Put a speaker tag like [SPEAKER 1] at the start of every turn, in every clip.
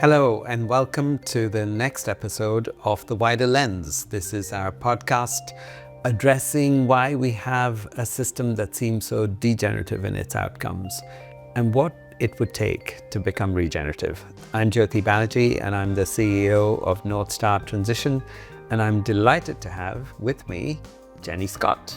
[SPEAKER 1] Hello, and welcome to the next episode of The Wider Lens. This is our podcast addressing why we have a system that seems so degenerative in its outcomes and what it would take to become regenerative. I'm Jyoti Banerjee, and I'm the CEO of North Star Transition, and I'm delighted to have with me Jenny Scott.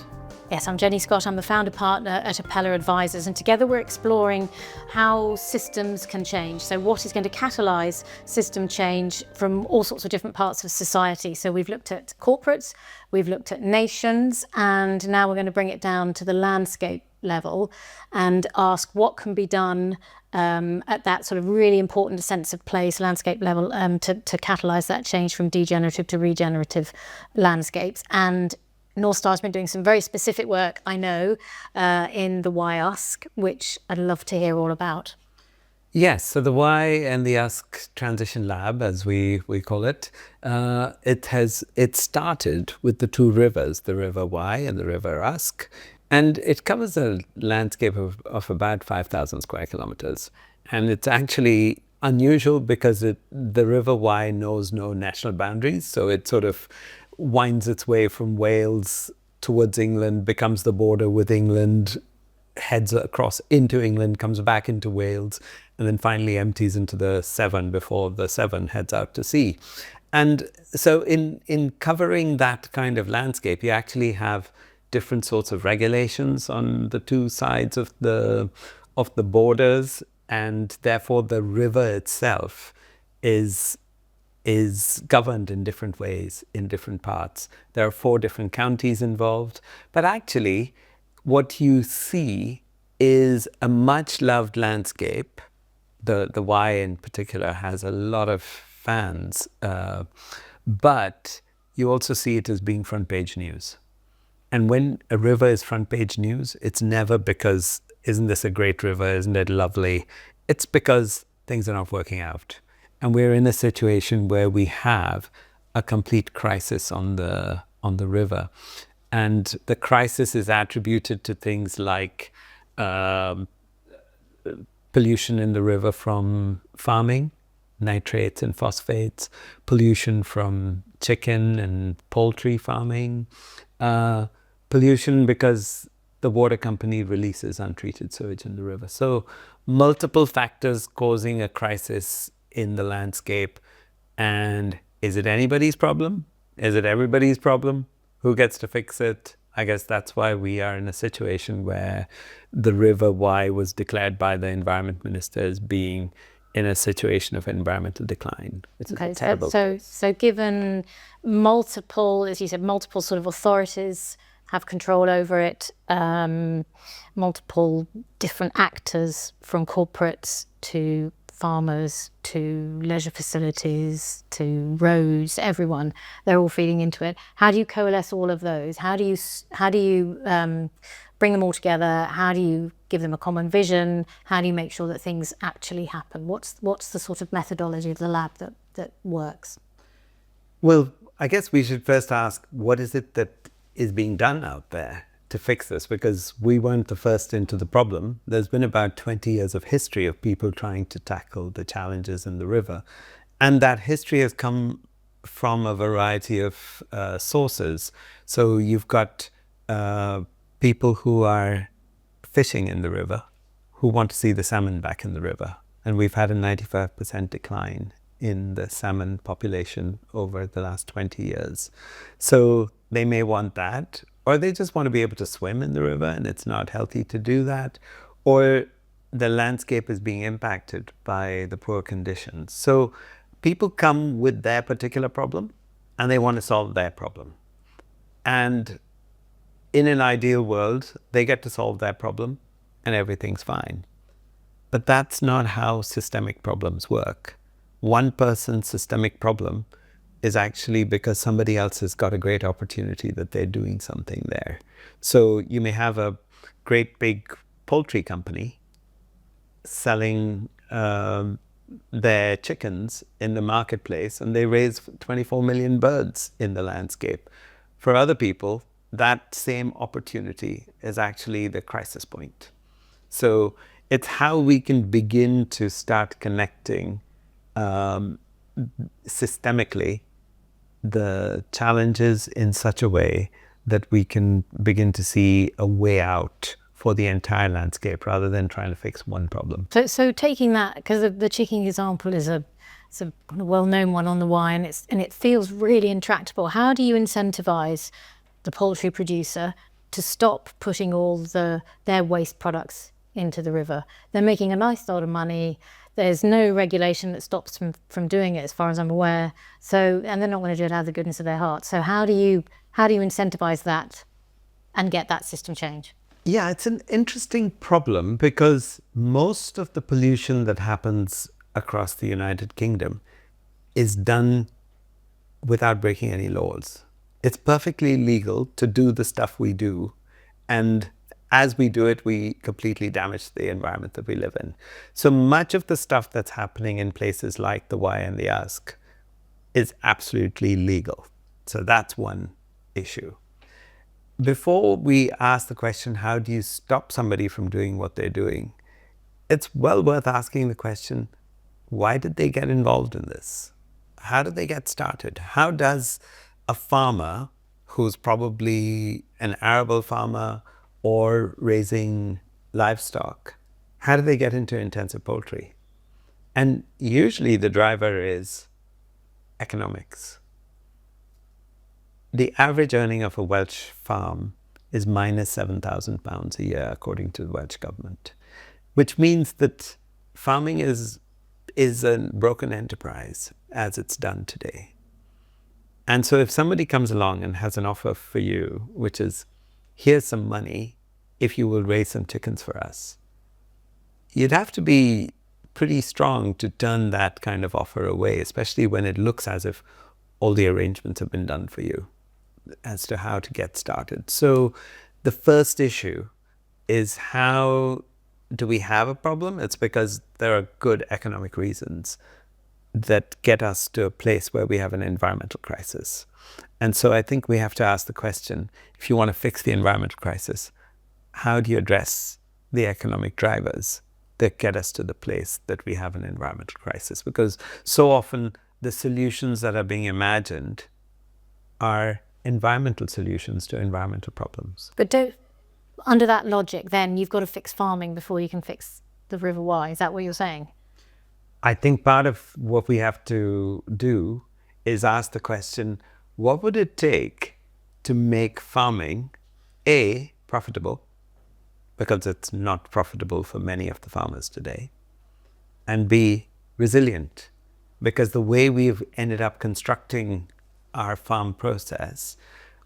[SPEAKER 2] Yes, I'm Jenny Scott. I'm the founder partner at Appella Advisors, and together we're exploring how systems can change. So what is going to catalyse system change from all sorts of different parts of society. So we've looked at corporates, we've looked at nations, and now we're going to bring it down to the landscape level and ask what can be done at that sort of really important sense of place, landscape level, to catalyse that change from degenerative to regenerative landscapes. And North Star's been doing some very specific work, I know, in the Why Ask, which I'd love to hear all about.
[SPEAKER 1] Yes, so the Why and the Ask Transition Lab, as we call it, it started with the two rivers, the River Why and the River Ask, and it covers a landscape of about 5,000 square kilometers. And it's actually unusual because the River Why knows no national boundaries, so it sort of winds its way from Wales towards England, becomes the border with England, heads across into England, comes back into Wales, and then finally empties into the Severn before the Severn heads out to sea. And so in covering that kind of landscape, you actually have different sorts of regulations on the two sides of the borders, and therefore the river itself is governed in different ways in different parts. There are 4 different counties involved, but actually what you see is a much loved landscape. The Why in particular has a lot of fans, but you also see it as being front page news. And when a river is front page news, it's never because, isn't this a great river, isn't it lovely? It's because things are not working out. And we're in a situation where we have a complete crisis on the river. And the crisis is attributed to things like pollution in the river from farming, nitrates and phosphates, pollution from chicken and poultry farming, pollution because the water company releases untreated sewage in the river. So multiple factors causing a crisis in the landscape. And is it anybody's problem? Is it everybody's problem? Who gets to fix it? I guess that's why we are in a situation where the River Why was declared by the environment minister as being in a situation of environmental decline. It's
[SPEAKER 2] Okay,
[SPEAKER 1] terrible.
[SPEAKER 2] so given multiple, as you said, multiple sort of authorities have control over it, multiple different actors from corporates to farmers to leisure facilities to roads, everyone, they're all feeding into it. How do you coalesce all of those? How do you bring them all together? How do you give them a common vision? How do you make sure that things actually happen? What's the sort of methodology of the lab that works?
[SPEAKER 1] Well, I guess we should first ask, what is it that is being done out there to fix this? Because we weren't the first into the problem. There's been about 20 years of history of people trying to tackle the challenges in the river. And that history has come from a variety of sources. So you've got people who are fishing in the river who want to see the salmon back in the river. And we've had a 95% decline in the salmon population over the last 20 years. So they may want that, or they just want to be able to swim in the river and it's not healthy to do that, or the landscape is being impacted by the poor conditions. So people come with their particular problem and they want to solve their problem. And in an ideal world, they get to solve their problem and everything's fine. But that's not how systemic problems work. One person's systemic problem is actually because somebody else has got a great opportunity that they're doing something there. So you may have a great big poultry company selling their chickens in the marketplace, and they raise 24 million birds in the landscape. For other people, that same opportunity is actually the crisis point. So it's how we can begin to start connecting systemically the challenges in such a way that we can begin to see a way out for the entire landscape rather than trying to fix one problem.
[SPEAKER 2] So taking that, because the chicken example is it's a kind of well-known one on the Y, and it feels really intractable. How do you incentivize the poultry producer to stop putting all their waste products into the river? They're making a nice lot of money. There's no regulation that stops them from doing it, as far as I'm aware. So, and they're not going to do it out of the goodness of their heart. So how do you incentivize that and get that system change?
[SPEAKER 1] Yeah, it's an interesting problem because most of the pollution that happens across the United Kingdom is done without breaking any laws. It's perfectly legal to do the stuff we do. And as we do it, we completely damage the environment that we live in. So much of the stuff that's happening in places like the Y and the Usk is absolutely legal. So that's one issue. Before we ask the question, how do you stop somebody from doing what they're doing? It's well worth asking the question, why did they get involved in this? How did they get started? How does a farmer who's probably an arable farmer or raising livestock, how do they get into intensive poultry? And usually the driver is economics. The average earning of a Welsh farm is minus £7,000 a year, according to the Welsh government, which means that farming is a broken enterprise as it's done today. And so if somebody comes along and has an offer for you, which is, here's some money if you will raise some chickens for us, you'd have to be pretty strong to turn that kind of offer away, especially when it looks as if all the arrangements have been done for you as to how to get started. So the first issue is, how do we have a problem? It's because there are good economic reasons that get us to a place where we have an environmental crisis. And so I think we have to ask the question, if you want to fix the environmental crisis, how do you address the economic drivers that get us to the place that we have an environmental crisis? Because so often the solutions that are being imagined are environmental solutions to environmental problems.
[SPEAKER 2] But under that logic, then you've got to fix farming before you can fix the River Wye. Is that what you're saying?
[SPEAKER 1] I think part of what we have to do is ask the question, what would it take to make farming, A, profitable, because it's not profitable for many of the farmers today, and B, resilient, because the way we've ended up constructing our farm process,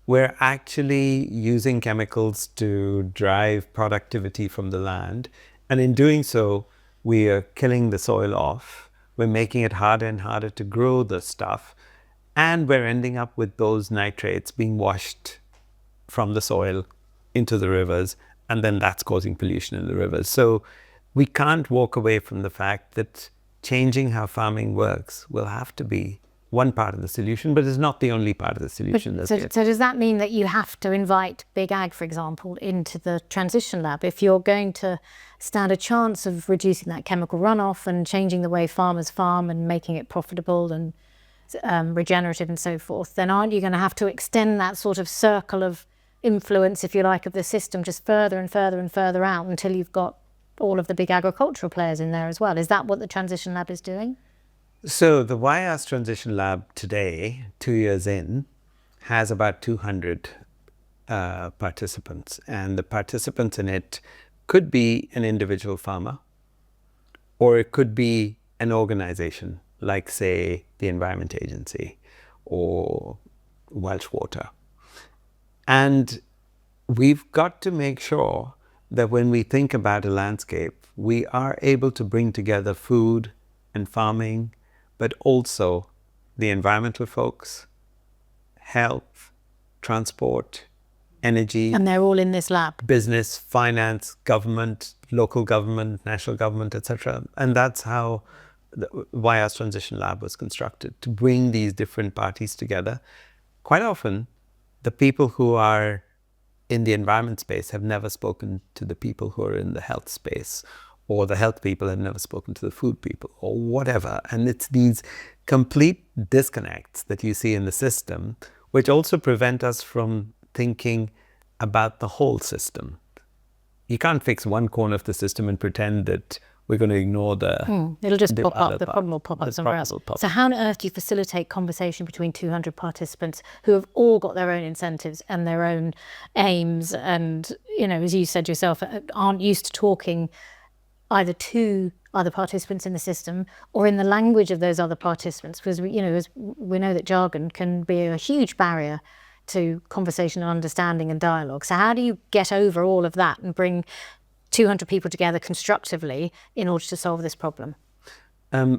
[SPEAKER 1] we're actually using chemicals to drive productivity from the land. And in doing so, we are killing the soil off. We're making it harder and harder to grow the stuff. And we're ending up with those nitrates being washed from the soil into the rivers. And then that's causing pollution in the rivers. So we can't walk away from the fact that changing how farming works will have to be one part of the solution, but it's not the only part of the solution.
[SPEAKER 2] So does that mean that you have to invite Big Ag, for example, into the transition lab if you're going to stand a chance of reducing that chemical runoff and changing the way farmers farm and making it profitable and regenerative and so forth? Then aren't you going to have to extend that sort of circle of influence, if you like, of the system just further and further and further out until you've got all of the big agricultural players in there as well? Is that what the transition lab is doing?
[SPEAKER 1] So the YS Transition Lab today, 2 years in, has about 200 participants. And the participants in it could be an individual farmer, or it could be an organization like, say, the Environment Agency or Welsh Water. And we've got to make sure that when we think about a landscape, we are able to bring together food and farming, but also the environmental folks, health, transport, energy.
[SPEAKER 2] And they're all in this lab.
[SPEAKER 1] Business, finance, government, local government, national government, etc. And that's how the YS Transition Lab was constructed, to bring these different parties together. Quite often, the people who are in the environment space have never spoken to the people who are in the health space, or the health people have never spoken to the food people, or whatever. And it's these complete disconnects that you see in the system, which also prevent us from thinking about the whole system. You can't fix one corner of the system and pretend that we're going to ignore
[SPEAKER 2] It'll just
[SPEAKER 1] the
[SPEAKER 2] pop
[SPEAKER 1] other
[SPEAKER 2] up. The
[SPEAKER 1] part.
[SPEAKER 2] problem will pop up
[SPEAKER 1] The
[SPEAKER 2] somewhere
[SPEAKER 1] problem
[SPEAKER 2] else.
[SPEAKER 1] will pop
[SPEAKER 2] So
[SPEAKER 1] up.
[SPEAKER 2] how on earth do you facilitate conversation between 200 participants who have all got their own incentives and their own aims and, as you said yourself, aren't used to talking either to other participants in the system or in the language of those other participants? Because, as we know that jargon can be a huge barrier to conversation and understanding and dialogue. So how do you get over all of that and bring 200 people together constructively in order to solve this problem?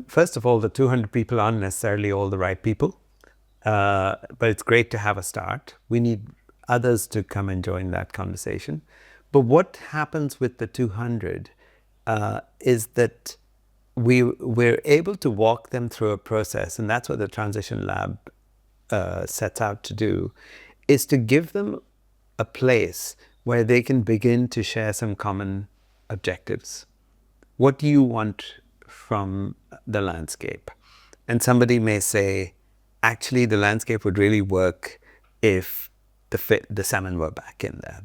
[SPEAKER 1] First of all, the 200 people aren't necessarily all the right people, but it's great to have a start. We need others to come and join that conversation. But what happens with the 200 is that we're able to walk them through a process, and that's what the Transition Lab sets out to do, is to give them a place where they can begin to share some common objectives. What do you want from the landscape? And somebody may say, actually, the landscape would really work if the salmon were back in there.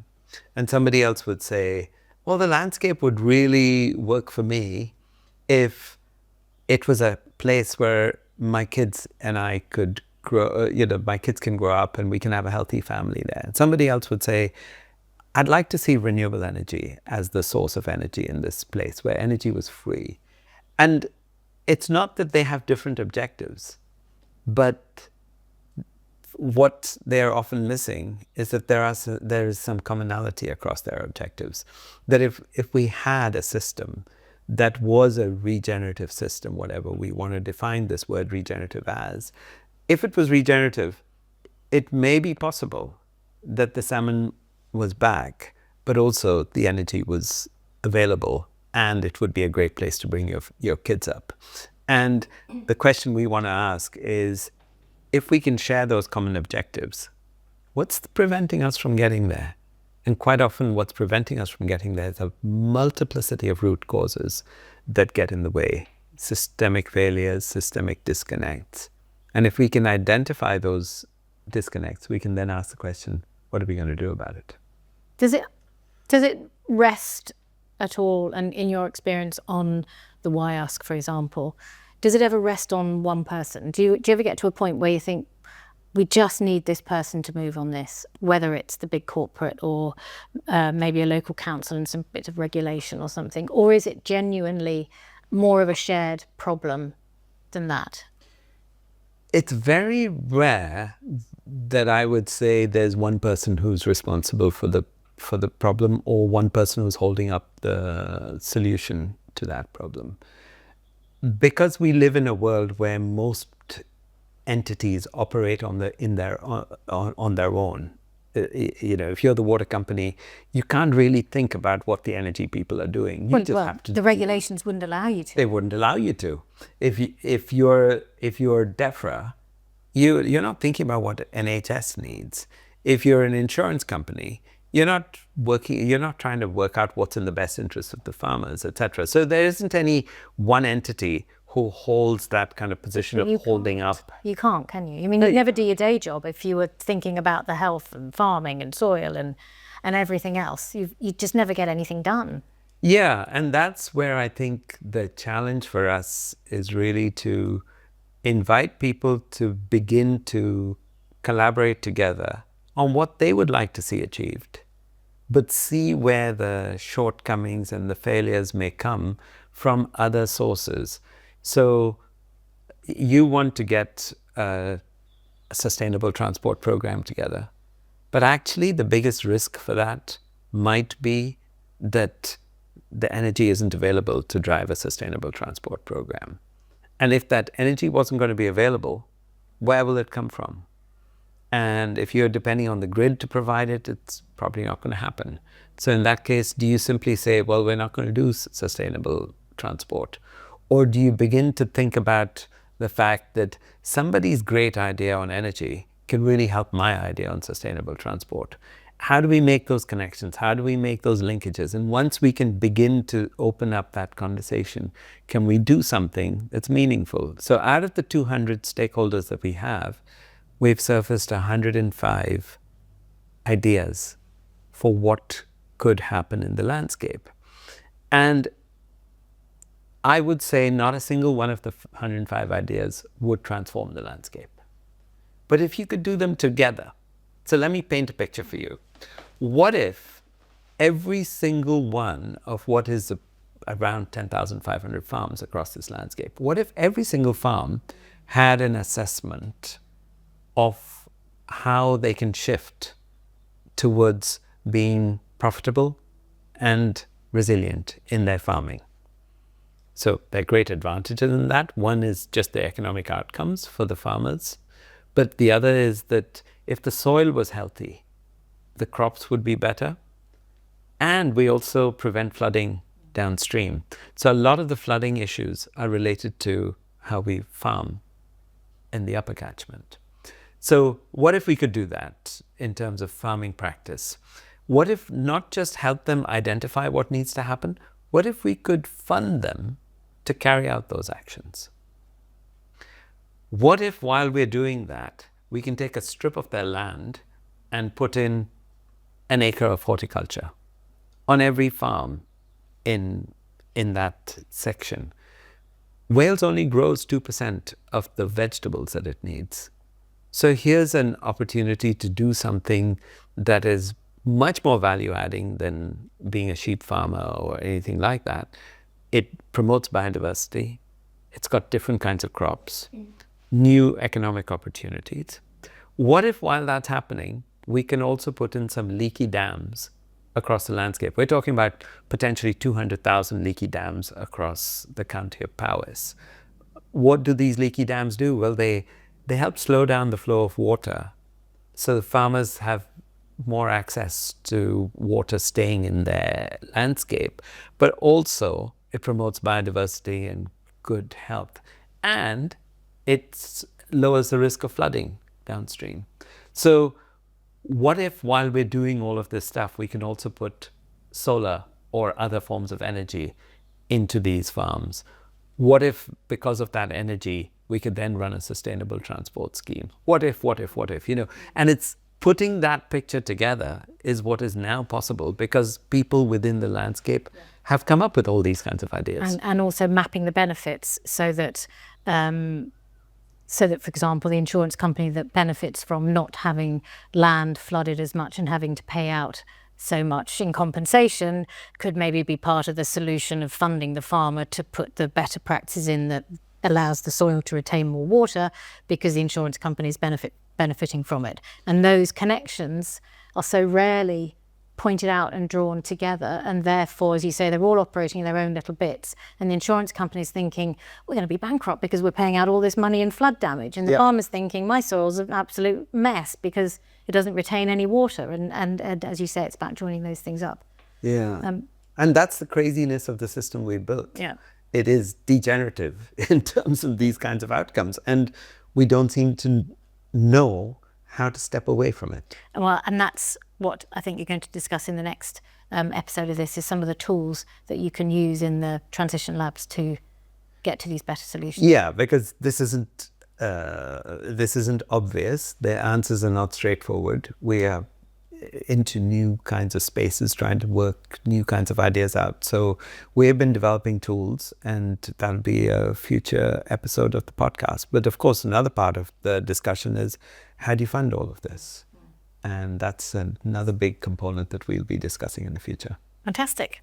[SPEAKER 1] And somebody else would say, well, the landscape would really work for me if it was a place where my kids and I could grow, my kids can grow up and we can have a healthy family there. And somebody else would say, I'd like to see renewable energy as the source of energy in this place where energy was free. And it's not that they have different objectives, but what they're often missing is that there is some commonality across their objectives. That if we had a system that was a regenerative system, whatever we want to define this word regenerative as, if it was regenerative, it may be possible that the salmon was back, but also the energy was available and it would be a great place to bring your kids up. And the question we want to ask is, if we can share those common objectives, what's preventing us from getting there? And quite often what's preventing us from getting there is a multiplicity of root causes that get in the way. Systemic failures, systemic disconnects. And if we can identify those disconnects, we can then ask the question, what are we going to do about it?
[SPEAKER 2] Does it rest at all, and in your experience on the Why Ask, for example, does it ever rest on one person? Do you ever get to a point where you think, we just need this person to move on this, whether it's the big corporate or maybe a local council and some bit of regulation or something? Or is it genuinely more of a shared problem than that?
[SPEAKER 1] It's very rare that I would say there's one person who's responsible for the problem or one person who's holding up the solution to that problem. Because we live in a world where most entities operate on their own. If you're the water company, you can't really think about what the energy people are doing. You just have to.
[SPEAKER 2] The regulations wouldn't allow you to.
[SPEAKER 1] They wouldn't allow you to. If you're DEFRA, you're not thinking about what NHS needs. If you're an insurance company, you're not trying to work out what's in the best interest of the farmers, etc. So there isn't any one entity who holds that kind of position of holding up.
[SPEAKER 2] You can't, can you? I mean, you'd never do your day job if you were thinking about the health and farming and soil and everything else. You just never get anything done.
[SPEAKER 1] Yeah, and that's where I think the challenge for us is really to invite people to begin to collaborate together on what they would like to see achieved, but see where the shortcomings and the failures may come from other sources. So you want to get a sustainable transport program together, but actually the biggest risk for that might be that the energy isn't available to drive a sustainable transport program. And if that energy wasn't going to be available, where will it come from? And if you're depending on the grid to provide it, it's probably not going to happen. So in that case, do you simply say, well, we're not going to do sustainable transport? Or do you begin to think about the fact that somebody's great idea on energy can really help my idea on sustainable transport? how do we make those connections? How do we make those linkages? And once we can begin to open up that conversation, can we do something that's meaningful? So out of the 200 stakeholders that we have, we've surfaced 105 ideas for what could happen in the landscape. And I would say not a single one of the 105 ideas would transform the landscape. But if you could do them together, so let me paint a picture for you. What if every single one of what is around 10,500 farms across this landscape, what if every single farm had an assessment of how they can shift towards being profitable and resilient in their farming? So there are great advantages in that. One is just the economic outcomes for the farmers. But the other is that if the soil was healthy, the crops would be better. And we also prevent flooding downstream. So a lot of the flooding issues are related to how we farm in the upper catchment. So what if we could do that in terms of farming practice? What if not just help them identify what needs to happen? What if we could fund them to carry out those actions? What if while we're doing that, we can take a strip of their land and put in an acre of horticulture on every farm in that section? Wales only grows 2% of the vegetables that it needs. So here's an opportunity to do something that is much more value adding than being a sheep farmer or anything like that. It promotes biodiversity. It's got different kinds of crops, new economic opportunities. What if while that's happening, we can also put in some leaky dams across the landscape? We're talking about potentially 200,000 leaky dams across the county of Powys. What do these leaky dams do? Well, they help slow down the flow of water, so the farmers have more access to water staying in their landscape, but also it promotes biodiversity and good health, and it lowers the risk of flooding downstream. So what if while we're doing all of this stuff, we can also put solar or other forms of energy into these farms? What if because of that energy, we could then run a sustainable transport scheme? What if, and it's putting that picture together is what is now possible because people within the landscape have come up with all these kinds of ideas.
[SPEAKER 2] And also mapping the benefits so that, for example, the insurance company that benefits from not having land flooded as much and having to pay out so much in compensation could maybe be part of the solution of funding the farmer to put the better practices in that allows the soil to retain more water because the insurance company is benefiting from it. And those connections are so rarely pointed out and drawn together, and therefore, as you say, they're all operating in their own little bits, and the insurance company's thinking we're going to be bankrupt because we're paying out all this money in flood damage, and the farmer's thinking my soil's an absolute mess because it doesn't retain any water, and as you say, it's about joining those things up.
[SPEAKER 1] And that's the craziness of the system we built. It is degenerative in terms of these kinds of outcomes, and we don't seem to know how to step away from it.
[SPEAKER 2] Well, and that's what I think you're going to discuss in the next episode of this, is some of the tools that you can use in the transition labs to get to these better solutions.
[SPEAKER 1] Yeah, because this isn't obvious. The answers are not straightforward. We are into new kinds of spaces, trying to work new kinds of ideas out. So we've been developing tools, and that'll be a future episode of the podcast. But of course, another part of the discussion is how do you fund all of this? And that's another big component that we'll be discussing in the future.
[SPEAKER 2] Fantastic.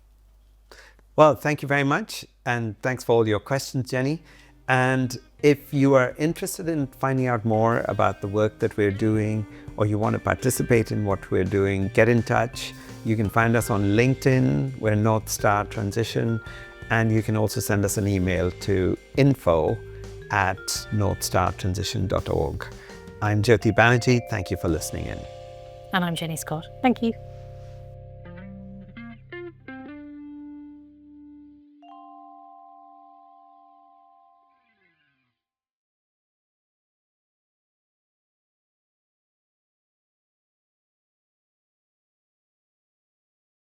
[SPEAKER 1] Well, thank you very much. And thanks for all your questions, Jenny. And if you are interested in finding out more about the work that we're doing, or you want to participate in what we're doing, get in touch. You can find us on LinkedIn, we're North Star Transition, and you can also send us an email to info@northstartransition.org. I'm Jyoti Banerjee. Thank you for listening in.
[SPEAKER 2] And I'm Jenny Scott. Thank you.